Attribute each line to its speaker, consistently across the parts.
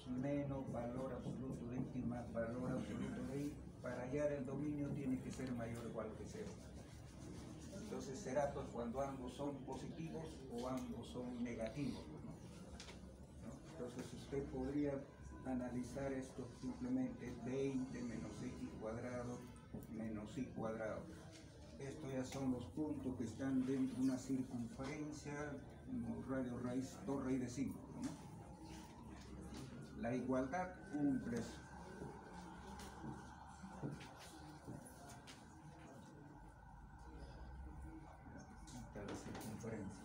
Speaker 1: 2 menos valor absoluto de x más valor absoluto de y. Para hallar el dominio tiene que ser mayor o igual que 0. Entonces será pues cuando ambos son positivos o ambos son negativos, ¿no? Entonces usted podría analizar esto simplemente 20 menos x cuadrado menos y cuadrado. Estos ya son los puntos que están dentro de una circunferencia, radio raíz 2 raíz de 5, ¿no? La igualdad cumple eso. Esta es la circunferencia.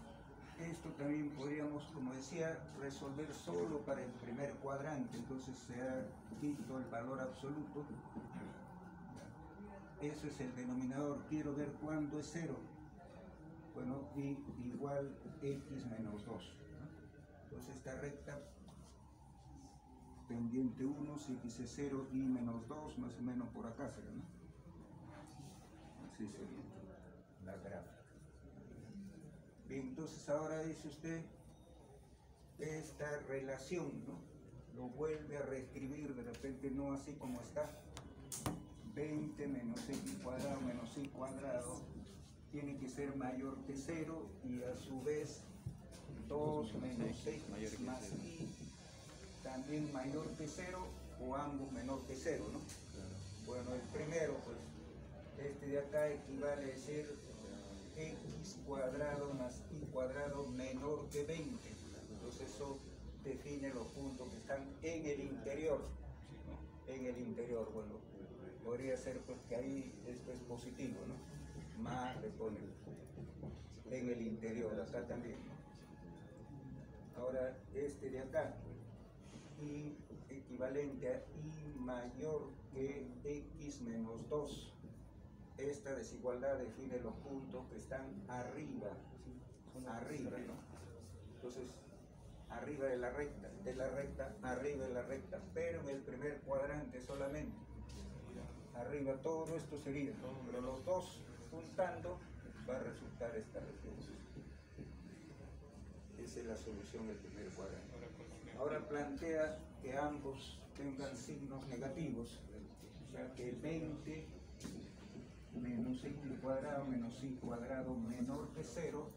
Speaker 1: Esto también podríamos, como decía, resolver solo para el primer cuadrante. Entonces se ha quitado el valor absoluto. Eso es el denominador. Quiero ver cuándo es 0. Bueno, y igual x menos 2. Entonces esta recta pendiente 1, si x es 0, y menos 2, más o menos por acá será, ¿no? Así sería la gráfica. Bien, entonces ahora dice usted esta relación, ¿no? Lo vuelve a reescribir, de repente no así como está. 20 menos x cuadrado menos y cuadrado tiene que ser mayor que 0 y a su vez 2 menos x más y también mayor que 0 o ambos menor que 0, ¿no? Bueno, el primero, pues, este de acá equivale a decir x cuadrado más y cuadrado menor que 20. Entonces eso define los puntos que están en el interior, ¿no? En el interior, bueno, podría ser pues que ahí esto es positivo, ¿no? Más le ponen en el interior, acá también, ¿no? Ahora este de acá, y equivalente a y mayor que x menos 2. Esta desigualdad define los puntos que están arriba, ¿no? Entonces, arriba de la recta, arriba de la recta, pero en el primer cuadrante solamente. Arriba todo esto sería, pero los dos juntando va a resultar esta región. Esa es la solución del primer cuadrante. Ahora plantea que ambos tengan signos negativos, o sea que 20 menos x cuadrado menos y cuadrado menor que 0,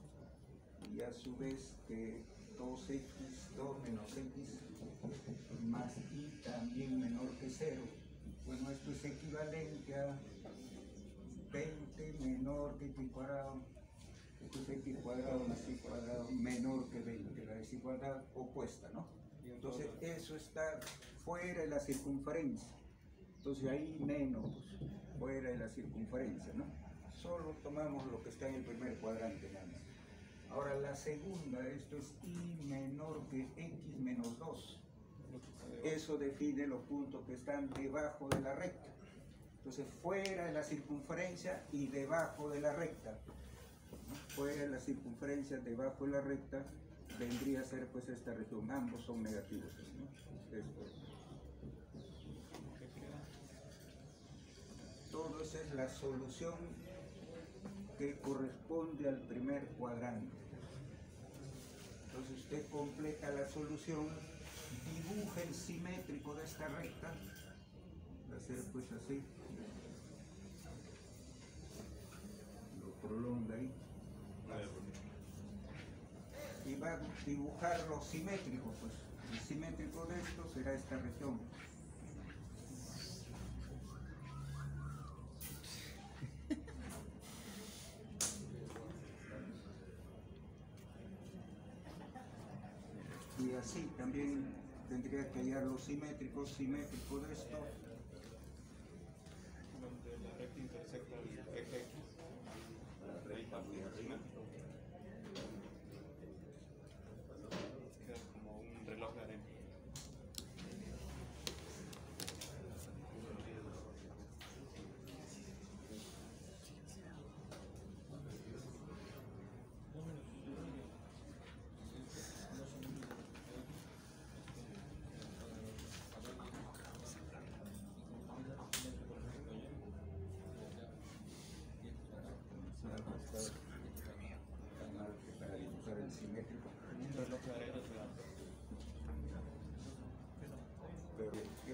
Speaker 1: y a su vez que 2x2 menos x más y también menor que 0. Bueno, esto es equivalente a 20 menor que x cuadrado, esto es x cuadrado más y cuadrado menor que 20, la desigualdad opuesta, ¿no? Entonces eso está fuera de la circunferencia. Entonces ahí menos, pues, fuera de la circunferencia, ¿no? Solo tomamos lo que está en el primer cuadrante, nada más. Ahora la segunda, esto es y menor que x menos 2. Eso define los puntos que están debajo de la recta. Entonces fuera de la circunferencia y debajo de la recta. Fuera de la circunferencia, debajo de la recta, vendría a ser pues esta región. Ambos son negativos, ¿no? Esto. Todo eso es la solución que corresponde al primer cuadrante. Entonces usted completa la solución, dibuja el simétrico de esta recta, va a ser pues así, lo prolonga ahí, y va a dibujar los simétricos, pues el simétrico de esto será esta región. Y así también tendría que hallar los simétricos de esto.
Speaker 2: Donde la recta intersecta el eje X.
Speaker 1: La recta muy arriba.
Speaker 2: Queda como un reloj de arena.
Speaker 1: Está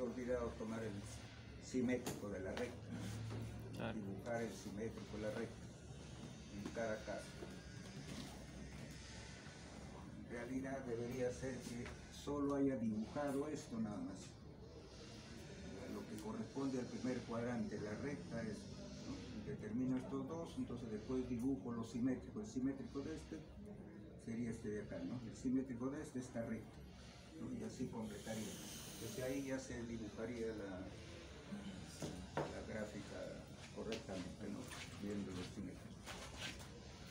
Speaker 1: había olvidado tomar el simétrico de la recta, ¿no?
Speaker 2: Claro.
Speaker 1: Dibujar el simétrico de la recta en cada caso. En realidad debería ser que solo haya dibujado esto nada más. Lo que corresponde al primer cuadrante, la recta es, ¿no? Determino estos dos, entonces después dibujo los simétricos. El simétrico de este sería este de acá, ¿no? El simétrico de este está recto, ¿no? Y así completaría. Desde ahí ya se dibujaría la gráfica correctamente, ¿no? Viendo los simétricos.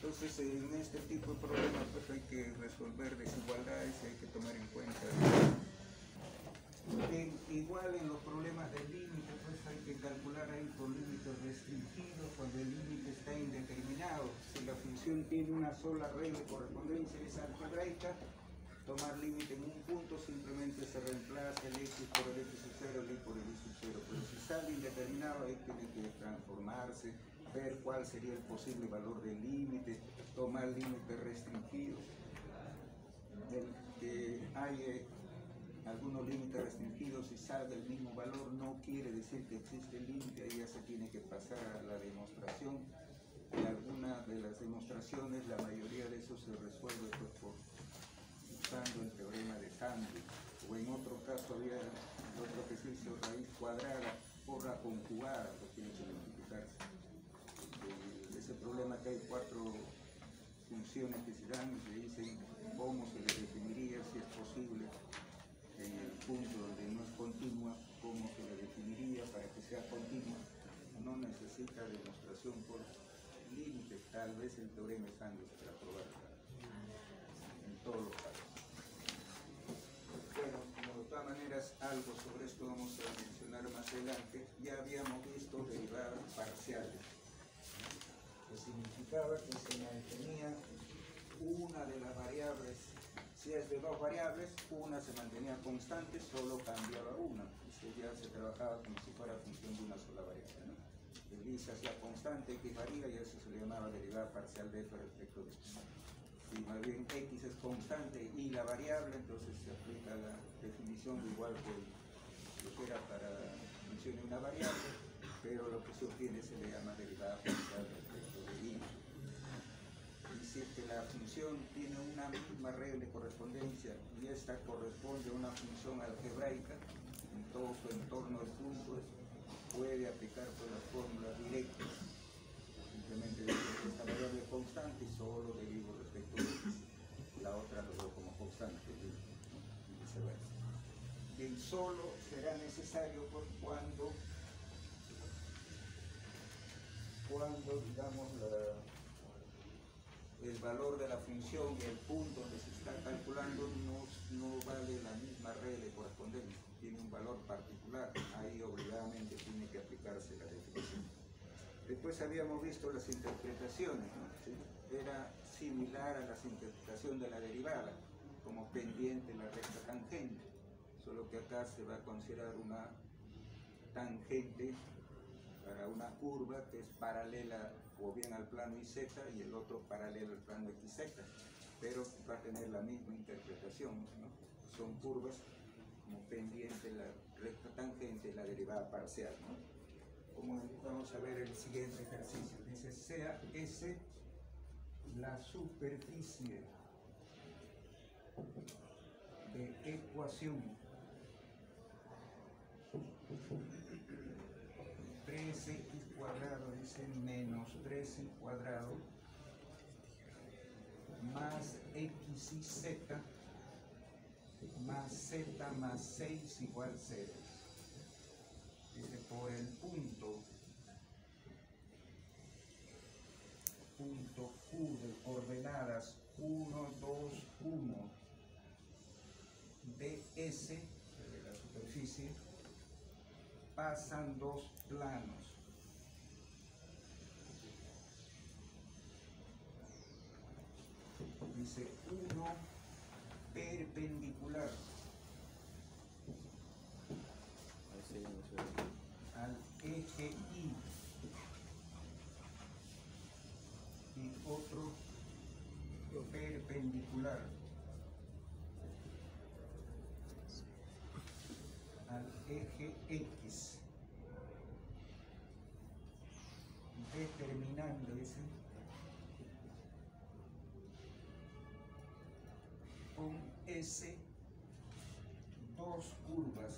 Speaker 1: Entonces, en este tipo de problemas pues hay que resolver desigualdades y hay que tomar en cuenta. Igual en los problemas del límite, pues hay que calcular ahí por límites restringidos cuando el límite está indeterminado. Si la función tiene una sola regla de correspondencia, es algebraica, tomar límite en un punto simplemente se reemplaza el x por el x sub 0, el y por el y sub 0. Pero si sale indeterminado, ahí tiene que transformarse, ver cuál sería el posible valor del límite, tomar límites restringidos. El que haya algunos límites restringidos y salga el mismo valor no quiere decir que existe el límite, ahí ya se tiene que pasar a la demostración. En algunas de las demostraciones, la mayoría de eso se resuelve pues, usando el teorema de Sandwich, o en otro caso había otro ejercicio, raíz cuadrada por la conjugada, que tiene que multiplicarse. Ese problema que hay 4 funciones que se dan y se dicen cómo se le definiría, si es posible, en el punto donde no es continua, cómo se le definiría para que sea continua. No necesita demostración por límites, tal vez el teorema de Sandwich para probarlo en todos los casos. Bueno, de todas maneras, algo sobre esto vamos a mencionar más adelante. Ya habíamos visto derivadas parciales, que significaba que se mantenía una de las variables. Si es de 2 variables, una se mantenía constante, solo cambiaba una. Eso ya se trabajaba como si fuera función de una sola variable, ¿no? El y se hacía constante, x varía, y eso se le llamaba derivada parcial de f respecto de x. Si más bien x es constante y la variable, entonces se aplica la definición igual que lo que era para función de una variable, pero lo que se obtiene se le llama derivada parcial respecto de y. Si es que la función tiene una misma regla de correspondencia y esta corresponde a una función algebraica en todo su entorno de puntos, puede aplicar por las fórmulas directas. Simplemente digo que esta variable es constante y solo derivo respecto de x. La otra lo veo como constante, ¿no? Y viceversa. El solo será necesario pues, cuando digamos el valor de la función y el punto donde se está calculando no vale la misma regla de correspondencia, tiene un valor particular, ahí obligadamente tiene que aplicarse la definición. Después habíamos visto las interpretaciones, ¿no? ¿Sí? Era similar a las interpretaciones de la derivada, como pendiente la recta tangente, solo que acá se va a considerar una tangente para una curva que es paralela o bien al plano YZ y el otro paralelo al plano XZ, pero va a tener la misma interpretación, ¿no? Son curvas como pendiente la recta tangente y la derivada parcial, ¿no? Como vamos a ver el siguiente ejercicio, dice sea S la superficie de ecuación 3x cuadrado, dice menos 3y cuadrado más x y z más z más 6 igual 0. Dice por el punto Q de coordenadas 1, 2, 1 de S, de la superficie, pasan 2 planos. Dice 1 perpendicular al eje Y y otro perpendicular al al eje X, determinando ese con S dos curvas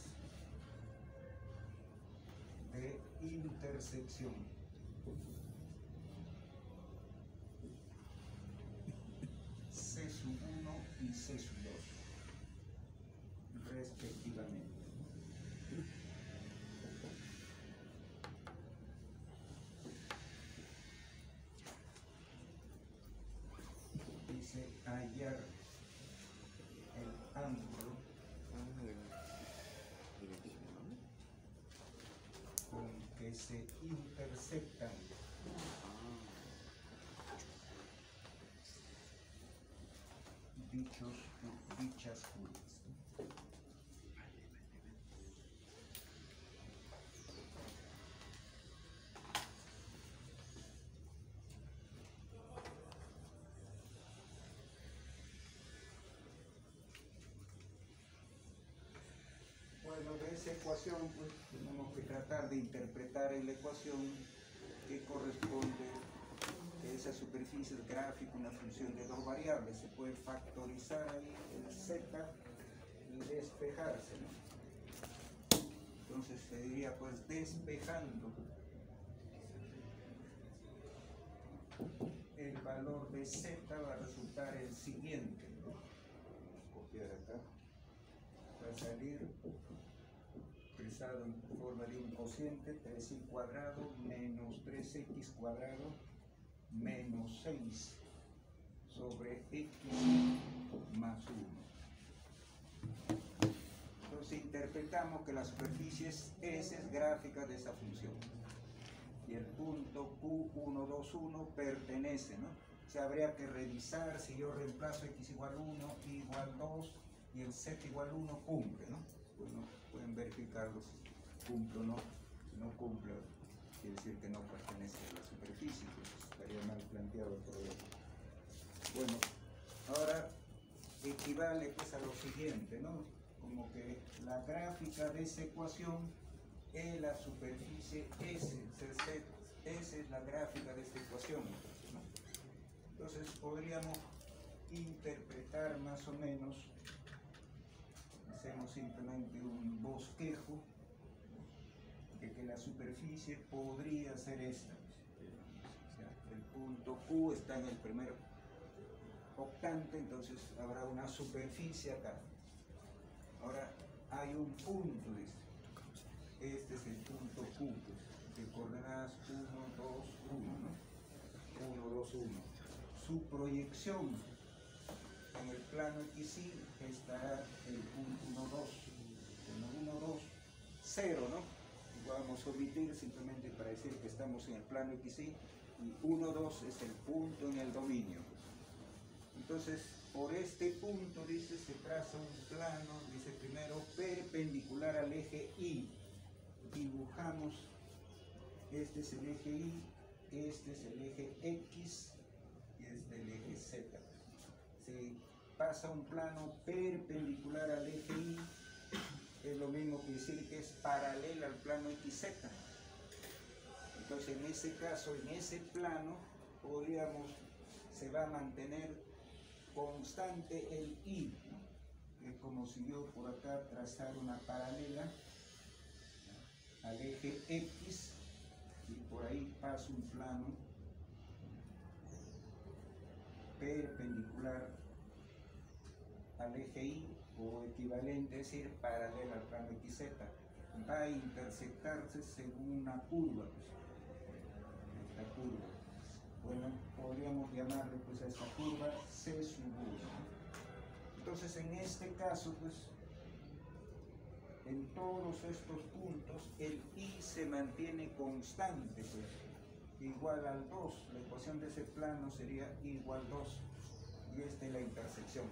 Speaker 1: de intersección. C1 y C2 respectivamente. Dice hallar el ángulo con que se intersectan dichas curvas. Bueno, de esa ecuación pues tenemos que tratar de interpretar en la ecuación que corresponde que esa superficie es gráfica, una función de dos variables. Se puede factorizar ahí el z y despejarse, ¿no? Entonces se diría pues despejando el valor de z va a resultar el siguiente, ¿no? Copiar acá. Va a salir expresado en forma de un cociente 3y cuadrado menos 3x cuadrado menos 6 sobre x más 1. Entonces interpretamos que la superficie S es gráfica de esa función y el punto Q121 pertenece, ¿no? O sea, habría que revisar si yo reemplazo x igual 1, y igual 2 y el z igual 1 cumple, ¿no? Bueno, pueden verificarlo si cumple o no. Si no cumple, quiere decir que no pertenece a la superficie, pues estaría mal planteado el problema. Bueno, ahora equivale pues a lo siguiente, ¿no? Como que la gráfica de esa ecuación es la superficie S, esa es la gráfica de esta ecuación, ¿no? Entonces podríamos interpretar más o menos, hacemos simplemente un bosquejo de que la superficie podría ser esta. O sea, el punto Q está en el primer octante, entonces habrá una superficie acá. Ahora hay un punto, dice. Este es el punto Q, pues, de coordenadas 1, 2, 1, ¿no? 1, 2, 1. Su proyección en el plano XY estará el punto 1, 2. 1, 2, 0, ¿no? Vamos a omitir simplemente para decir que estamos en el plano XY y 1, 2 es el punto en el dominio. Entonces, por este punto, dice, se traza un plano, dice primero, perpendicular al eje Y. Dibujamos, este es el eje Y, este es el eje X y este es el eje Z. Se pasa un plano perpendicular al eje Y, es lo mismo que decir que es paralela al plano XZ. Entonces, en ese caso, en ese plano, se va a mantener constante el Y, ¿no? Es como si yo por acá trazara una paralela al eje X y por ahí paso un plano perpendicular al eje Y, o equivalente, es decir, paralela al plano XZ. Va a intersectarse según una curva, pues, esta curva. Bueno, podríamos llamarle pues a esta curva C sub 1. Entonces, en este caso, pues, en todos estos puntos, el I se mantiene constante, pues, igual al 2. La ecuación de ese plano sería igual 2, y esta es la intersección.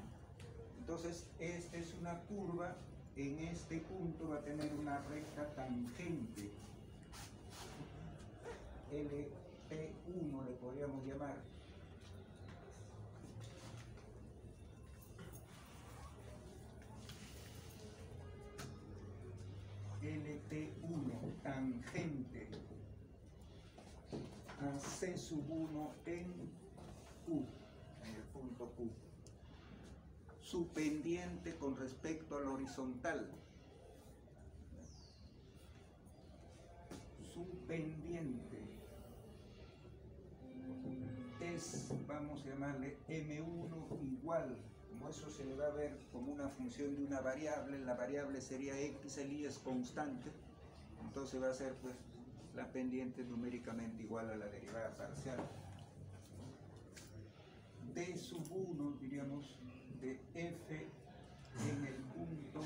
Speaker 1: Entonces, esta es una curva, en este punto va a tener una recta tangente, LT1 le podríamos llamar. D1 tangente a C sub 1 en Q, en el punto Q. Su pendiente con respecto al horizontal. Su pendiente es, vamos a llamarle M1 igual, como eso se le va a ver como una función de una variable, la variable sería X, el Y es constante, entonces va a ser pues la pendiente numéricamente igual a la derivada parcial. D sub 1, diríamos, de F en el punto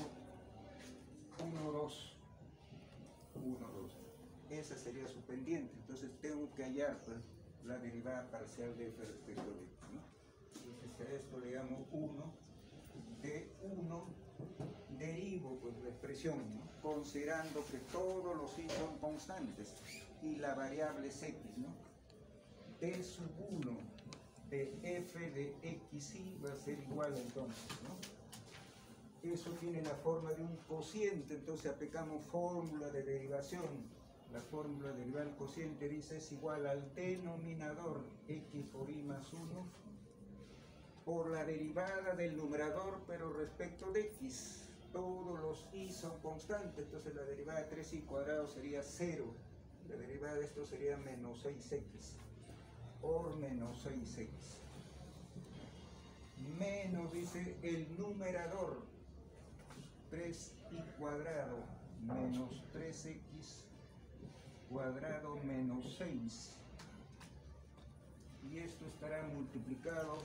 Speaker 1: 1, 2. 1, 2. Esa sería su pendiente. Entonces tengo que hallar pues, la derivada parcial de F respecto de X, ¿no? Entonces a esto le llamo 1. De 1 derivo pues, la expresión, ¿no? Considerando que todos los y son constantes y la variable es X, ¿no? D sub 1 de F de XY va a ser igual entonces, ¿no? Eso tiene la forma de un cociente, entonces aplicamos fórmula de derivación. La fórmula de derivar el cociente dice es igual al denominador X por Y más 1 por la derivada del numerador, pero respecto de X. Todos los Y son constantes, entonces la derivada de 3Y cuadrado sería 0. La derivada de esto sería menos 6X por menos 6X. Menos, dice, el numerador 3Y cuadrado menos 3X cuadrado menos 6. Y esto estará multiplicado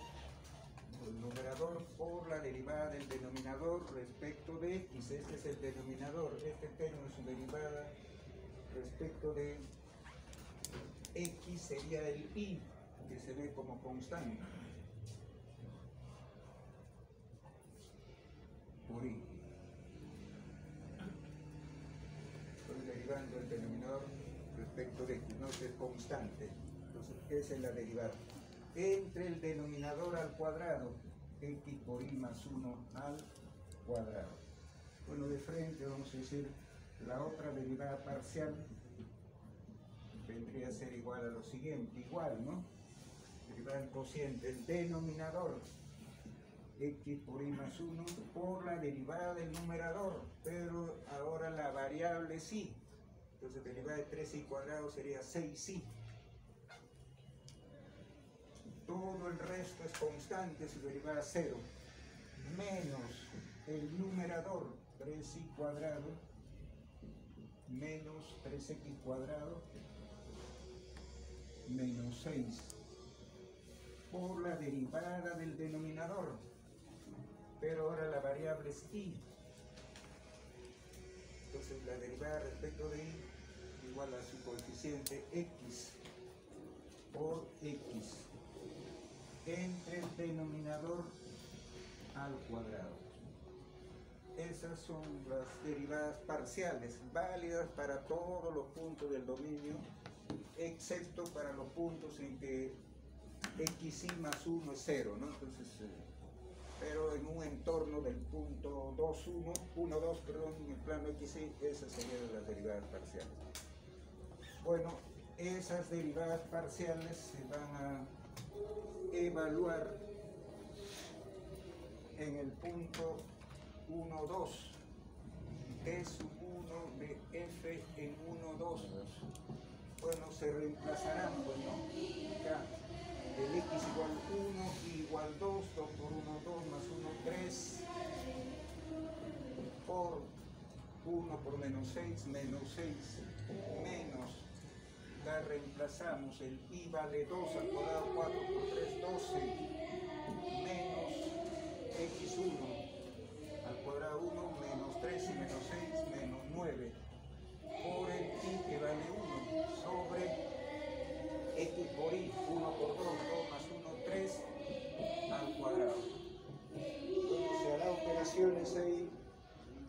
Speaker 1: el numerador por la derivada del denominador respecto de X. Este es el denominador, este término es su derivada respecto de X sería el Y, que se ve como constante, por Y. Estoy derivando el denominador respecto de X, no es constante. Entonces, esa es la derivada. Entre el denominador al cuadrado, X por Y más 1 al cuadrado. Bueno, de frente vamos a decir la otra derivada parcial vendría a ser igual a lo siguiente, igual, ¿no? Derivada del cociente, el denominador X por Y más 1 por la derivada del numerador, pero ahora la variable sí. Entonces derivada de 3y cuadrado sería 6y. Todo el resto es constante, su derivada 0, menos el numerador 3y cuadrado menos 3x cuadrado menos 6 por la derivada del denominador, pero ahora la variable es y. Entonces la derivada respecto de y igual a su coeficiente x por x entre el denominador al cuadrado. Esas son las derivadas parciales válidas para todos los puntos del dominio, excepto para los puntos en que xy más 1 es 0, ¿no? Entonces, pero en un entorno del punto 2, 1, 2, perdón, en el plano xy, esas serían las derivadas parciales. Bueno, esas derivadas parciales se van a evaluar en el punto 1, 2, d sub 1 de f en 1, 2. Bueno, se reemplazarán, pues, ¿no? Ya, el x igual 1, y igual 2, 2 por 1, 2, más 1, 3, por 1 por menos 6, menos 6, menos, la reemplazamos, el y vale 2 al cuadrado, 4 por 3, 12, menos x1 al cuadrado 1, menos 3 y menos 6, menos 9, por el y que vale 1, sobre x por y, 1 por 2, 2 más 1, 3 al cuadrado. Cuando se hará operaciones ahí,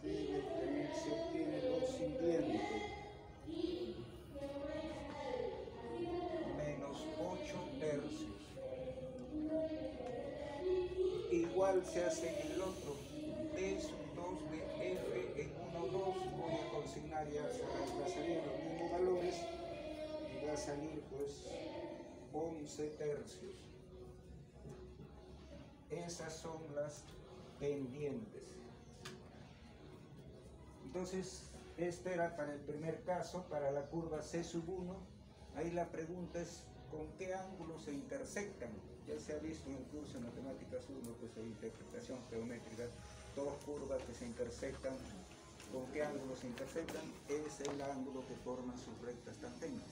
Speaker 1: se obtiene lo siguiente. Menos 8 tercios. Igual se hace en el otro. D sub 2 de f en 1, 2. Voy a consignar ya salir pues 11 tercios. Esas son las pendientes. Entonces, este era para el primer caso, para la curva C1. Ahí la pregunta es, ¿con qué ángulos se intersectan? Ya se ha visto en el curso de Matemáticas 1, pues hay interpretación geométrica, dos curvas que se intersectan. ¿Con qué ángulos se intersectan? Es el ángulo que forman sus rectas tangentes.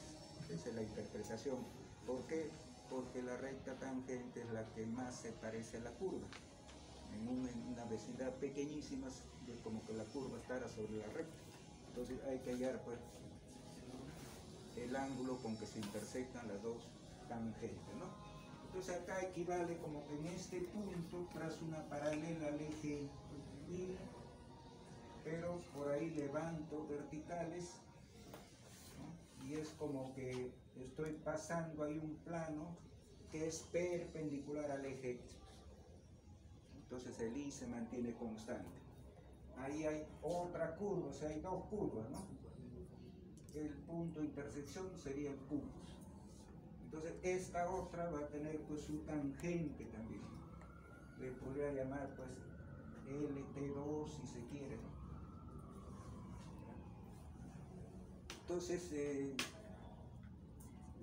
Speaker 1: Esa es la interpretación. ¿Por qué? Porque la recta tangente es la que más se parece a la curva. En una vecindad pequeñísima, es como que la curva estará sobre la recta. Entonces hay que hallar pues el ángulo con que se intersectan las dos tangentes, ¿no? Entonces acá equivale como que en este punto trazo una paralela al eje Y, pero por ahí levanto verticales, ¿no? Y es como que estoy pasando ahí un plano que es perpendicular al eje X. Entonces el Y se mantiene constante. Ahí hay otra curva, o sea, hay dos curvas, ¿no? El punto de intersección sería el punto. Entonces esta otra va a tener pues su tangente también. Le podría llamar pues LT2 si se quiere, ¿no? Entonces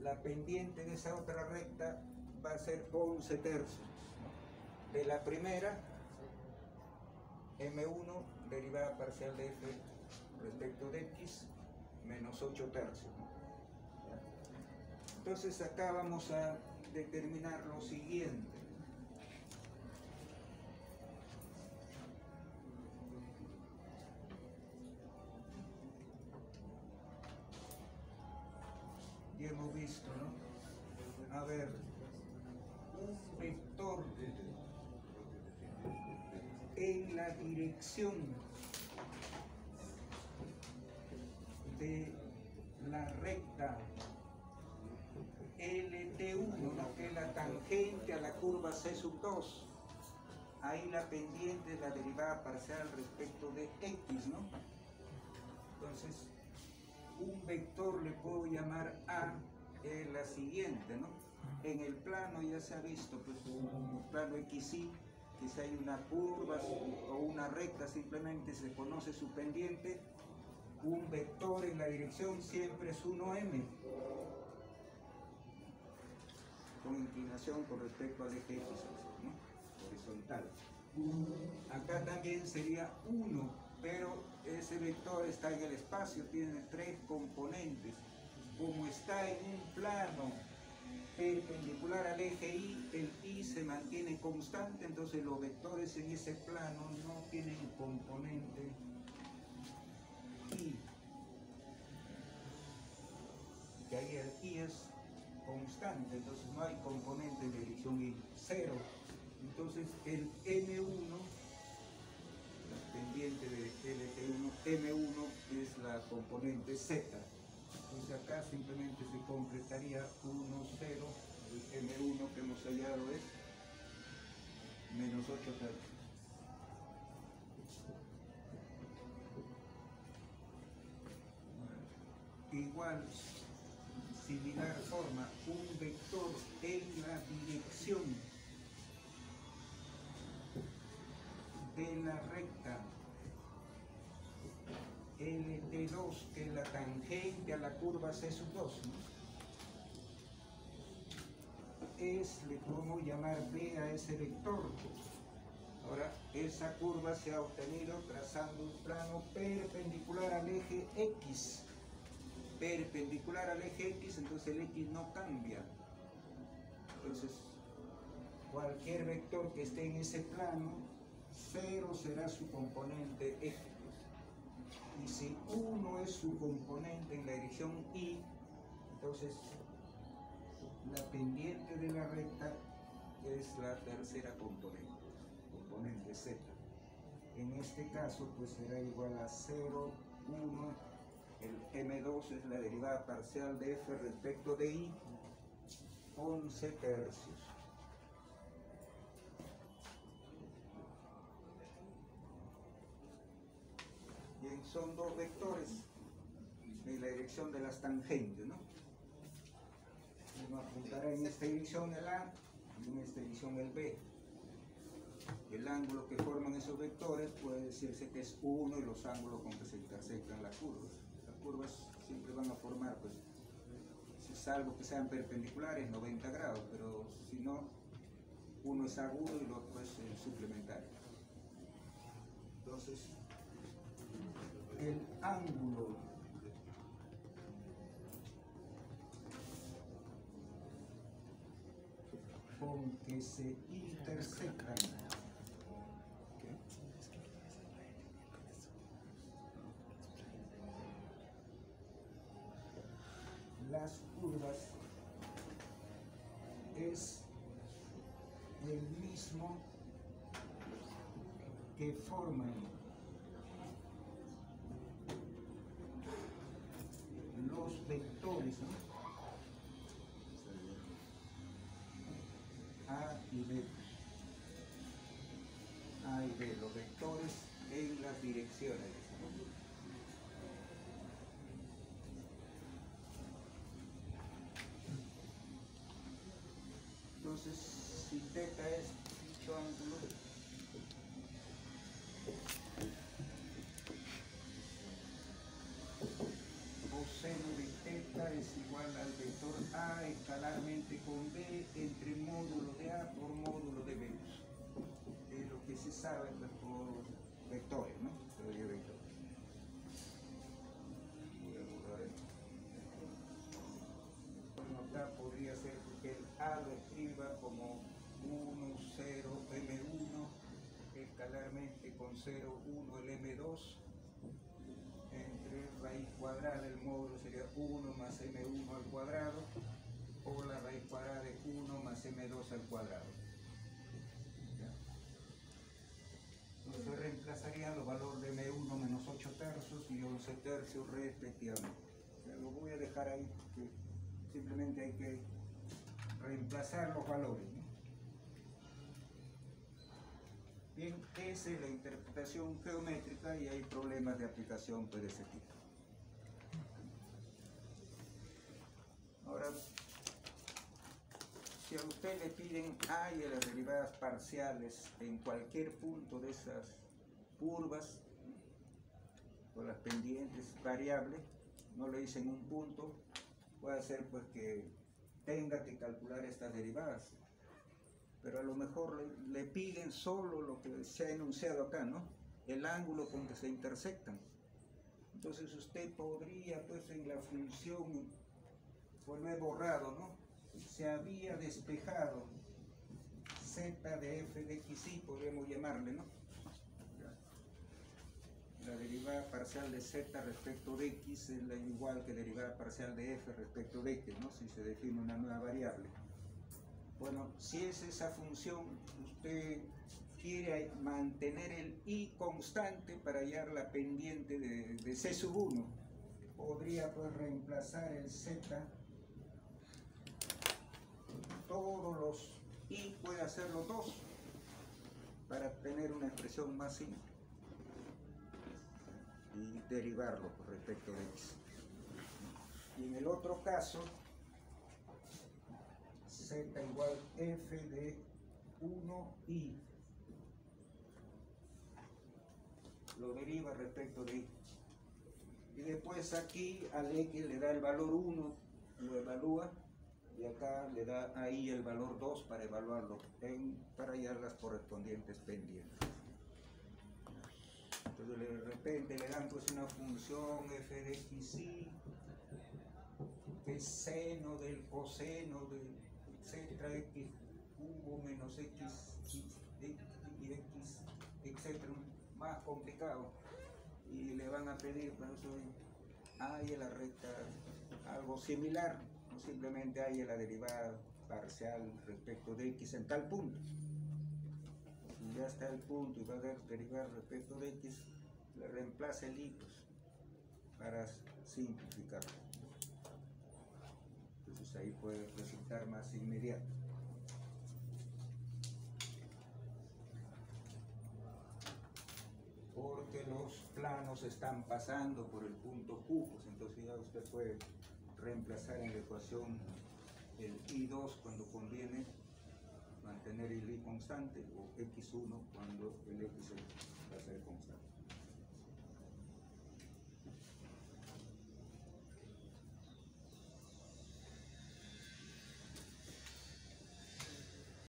Speaker 1: la pendiente de esa otra recta va a ser 11 tercios, ¿no? De la primera, M1 derivada parcial de F respecto de X menos 8 tercios, ¿no? Entonces acá vamos a determinar lo siguiente. Ya hemos visto, ¿no? A ver, un vector en la dirección de la recta LT1, ¿no? Que es la tangente a la curva C2. Ahí la pendiente es la derivada parcial respecto de X, ¿no? Entonces, un vector le puedo llamar A, es la siguiente, ¿no? En el plano ya se ha visto, pues un plano XY, que si hay una curva o una recta, simplemente se conoce su pendiente. Un vector en la dirección siempre es 1M, con inclinación con respecto al eje X, ¿no? Horizontal. Acá también sería 1, pero ese vector está en el espacio, tiene 3 componentes. Como está en un plano perpendicular al eje Y, el Y se mantiene constante, entonces los vectores en ese plano no tienen componente Y. Que ahí el Y es constante, entonces no hay componente de dirección Y, 0. Entonces el M1, la pendiente de LT1, M1 es la componente Z. Entonces acá simplemente se completaría 1, 0, el M1 que hemos hallado es menos 8 tercios. Igual, similar forma, un vector en la dirección de la recta LT2, que es la tangente a la curva C2, ¿no? Le podemos llamar B a ese vector. Ahora, esa curva se ha obtenido trazando un plano perpendicular al eje X. Perpendicular al eje X, entonces el X no cambia. Entonces, cualquier vector que esté en ese plano, 0 será su componente X. Y si 1 es su componente en la dirección Y, entonces la pendiente de la recta es la tercera componente Z. En este caso, pues será igual a 0, 1, el M2 es la derivada parcial de F respecto de Y, 11 tercios. Bien, son dos vectores en la dirección de las tangentes, ¿no? Bueno, apuntará en esta dirección el A y en esta dirección el B. El ángulo que forman esos vectores puede decirse que es 1 y los ángulos con que se intersectan las curvas. Las curvas siempre van a formar, pues, salvo que sean perpendiculares, 90 grados, pero si no, uno es agudo y el otro es suplementario. Entonces, el ángulo con que se intersectan las curvas es el mismo que forman los vectores, ¿no? A y B. A y B, los vectores en las direcciones. Entonces, si teta es dicho ángulo, coseno de teta es igual al vector A escalarmente con B entre módulo de A por módulo de B. Es lo que se sabe, pues, por vectores, ¿no? Teoría de vectores. Voy a borrar esto. Bueno, acá podría ser que el A lo escriba como 1, 0, M1, escalarmente con 0, 1, el M2, entre raíz cuadrada del módulo sería 1 más M1 al cuadrado, o la raíz cuadrada de 1 más M2 al cuadrado. ¿Ya? Entonces reemplazarían los valores de M1 menos 8 tercios y 11 tercios respectivamente. Ya lo voy a dejar ahí porque simplemente hay que reemplazar los valores, ¿no? Bien, esa es la interpretación geométrica y hay problemas de aplicación, pues, de ese tipo. Ahora, si a usted le piden A y a las derivadas parciales en cualquier punto de esas curvas, o las pendientes variables, no le dicen un punto, puede ser, pues, que tenga que calcular estas derivadas, pero a lo mejor le piden solo lo que se ha enunciado acá, ¿no? El ángulo con que se intersectan. Entonces usted podría, pues, en la función, pues lo he borrado, ¿no? Se había despejado z de f de xy, podríamos llamarle, ¿no? La derivada parcial de z respecto de x es la igual que derivada parcial de f respecto de x, ¿no? Si se define una nueva variable. Bueno, si es esa función, usted quiere mantener el i constante para hallar la pendiente de c sub 1. Podría, pues, reemplazar el z, todos los i puede hacerlo 2 para tener una expresión más simple y derivarlo con respecto de x. Y en el otro caso, z igual f de 1i lo deriva respecto de y. Y después aquí al x le da el valor 1, lo evalúa, y acá le da ahí el valor 2 para evaluarlo, para hallar las correspondientes pendientes. Entonces de repente le dan, pues, una función f de xy, que es seno del coseno de etcétera, x cubo menos x y x, etcétera, más complicado, y le van a pedir, por eso, hay en la recta algo similar, no simplemente hay en la derivada parcial respecto de x en tal punto. Si ya está el punto y va a derivar respecto de x, le reemplaza el i, pues, para simplificarlo. Entonces ahí puede resultar más inmediato. Porque los planos están pasando por el punto Q, pues entonces ya usted puede reemplazar en la ecuación el I2 cuando conviene mantener el I constante, o X1 cuando el X es